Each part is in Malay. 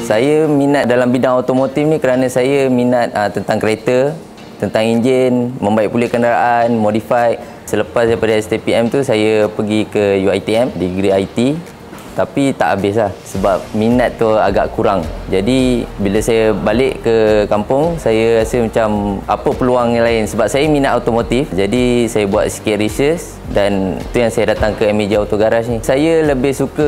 Saya minat dalam bidang automotif ni kerana saya minat tentang kereta, tentang enjin, membaik pulih kenderaan, modify. Selepas daripada STPM tu saya pergi ke UiTM, degree IT. Tapi tak habis lah sebab minat tu agak kurang. Jadi bila saya balik ke kampung, saya rasa macam apa peluang yang lain. Sebab saya minat automotif, jadi saya buat sikit research dan tu yang saya datang ke MAJ Auto Garage ni. Saya lebih suka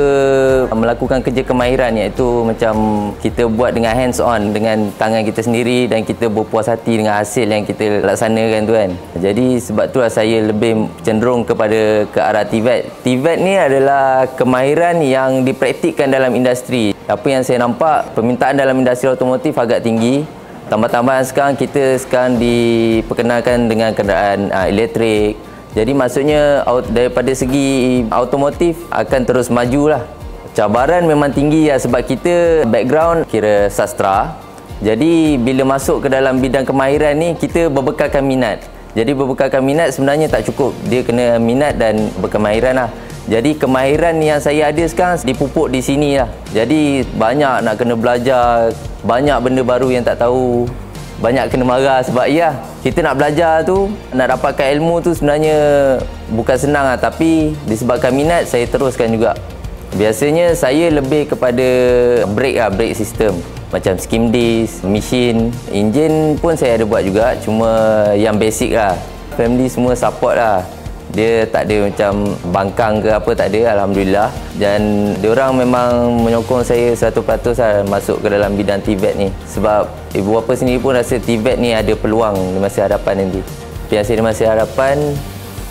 melakukan kerja kemahiran, iaitu macam kita buat dengan hands on, dengan tangan kita sendiri, dan kita berpuas hati dengan hasil yang kita laksanakan tu kan. Jadi sebab itulah saya lebih cenderung kepada ke arah TVET. TVET ni adalah kemahiran yang dipraktikkan dalam industri. Apa yang saya nampak, permintaan dalam industri automotif agak tinggi. Tambah-tambahan kita sekarang diperkenalkan dengan kenderaan elektrik. Jadi maksudnya daripada segi automotif akan terus majulah. Cabaran memang tinggi lah sebab kita background kira sastra. Jadi bila masuk ke dalam bidang kemahiran ni, kita berbekalkan minat. Jadi berbekalkan minat sebenarnya tak cukup. Dia kena minat dan berkemahiran lah. Jadi kemahiran yang saya ada sekarang dipupuk di sini lah. Jadi banyak nak kena belajar, banyak benda baru yang tak tahu, banyak kena marah sebab ya, kita nak belajar tu, nak dapatkan ilmu tu sebenarnya bukan senang lah. Tapi disebabkan minat, saya teruskan juga. Biasanya saya lebih kepada brake system. Macam skim disc, mesin, enjin pun saya ada buat juga. Cuma yang basic lah. Family semua support lah. Dia tak ada macam bangkang ke apa, tak ada, alhamdulillah. Dan diorang memang menyokong saya 100% lah masuk ke dalam bidang TVET ni. Sebab ibu bapa sendiri pun rasa TVET ni ada peluang di masa hadapan nanti. Biasa di masa hadapan,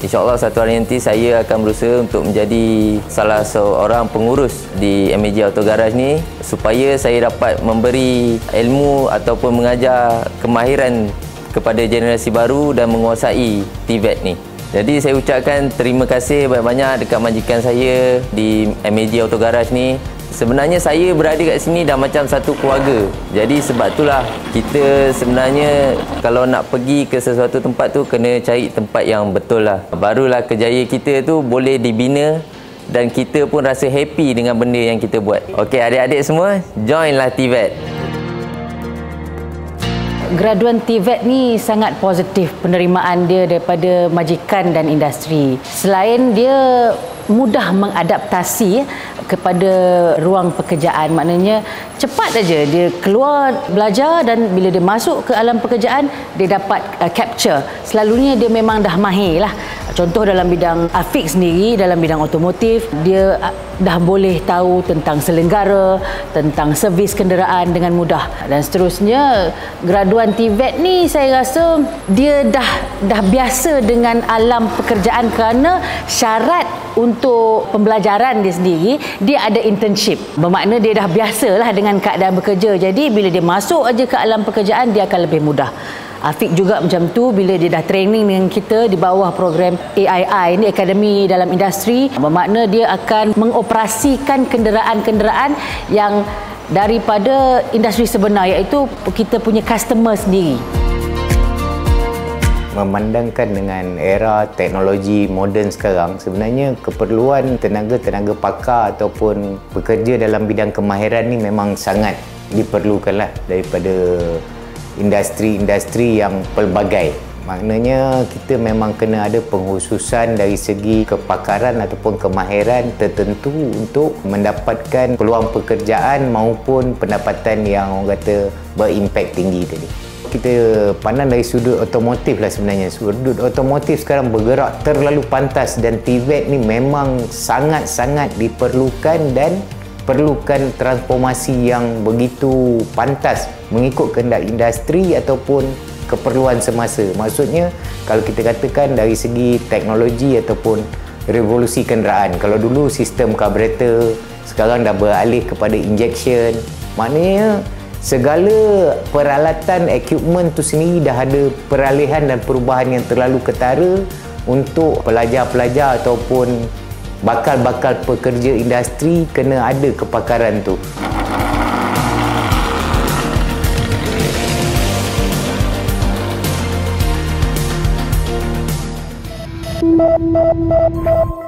insya-Allah satu hari nanti saya akan berusaha untuk menjadi salah seorang pengurus di MAJ Auto Garage ni, supaya saya dapat memberi ilmu ataupun mengajar kemahiran kepada generasi baru dan menguasai TVET ni. Jadi saya ucapkan terima kasih banyak-banyak dekat majikan saya di MAJ Auto Garage ni. Sebenarnya saya berada kat sini dah macam satu keluarga. Jadi sebab itulah kita sebenarnya kalau nak pergi ke sesuatu tempat tu kena cari tempat yang betul lah. Barulah kerjaya kita tu boleh dibina dan kita pun rasa happy dengan benda yang kita buat. Okey, adik-adik semua, joinlah TVET. Graduan TVET ni sangat positif penerimaan dia daripada majikan dan industri. Selain dia mudah mengadaptasi kepada ruang pekerjaan, maknanya cepat saja dia keluar belajar dan bila dia masuk ke alam pekerjaan dia dapat capture. Selalunya dia memang dah mahir lah. Contoh dalam bidang Afiq sendiri, dalam bidang otomotif, dia dah boleh tahu tentang selenggara, tentang servis kenderaan dengan mudah. Dan seterusnya, graduan TVET ni saya rasa dia dah biasa dengan alam pekerjaan kerana syarat untuk pembelajaran dia sendiri, dia ada internship. Bermakna dia dah biasalah dengan keadaan bekerja. Jadi bila dia masuk aja ke alam pekerjaan, dia akan lebih mudah. Afiq juga macam tu, bila dia dah training dengan kita di bawah program AII ni, Akademi dalam Industri, bermakna dia akan mengoperasikan kenderaan-kenderaan yang daripada industri sebenar, iaitu kita punya customer sendiri. Memandangkan dengan era teknologi moden sekarang, sebenarnya keperluan tenaga-tenaga pakar ataupun bekerja dalam bidang kemahiran ni memang sangat diperlukanlah daripada industri-industri yang pelbagai. Maknanya kita memang kena ada pengkhususan dari segi kepakaran ataupun kemahiran tertentu untuk mendapatkan peluang pekerjaan maupun pendapatan yang orang kata berimpak tinggi tadi. Kita pandang dari sudut otomotif lah sebenarnya. Sudut otomotif sekarang bergerak terlalu pantas dan TVET ni memang sangat-sangat diperlukan dan perlukan transformasi yang begitu pantas mengikut kehendak industri ataupun keperluan semasa. Maksudnya kalau kita katakan dari segi teknologi ataupun revolusi kenderaan, kalau dulu sistem karburator, sekarang dah beralih kepada injection. Maknanya segala peralatan, equipment tu sendiri dah ada peralihan dan perubahan yang terlalu ketara untuk pelajar-pelajar ataupun bakal-bakal pekerja industri kena ada kepakaran tu. Thank you.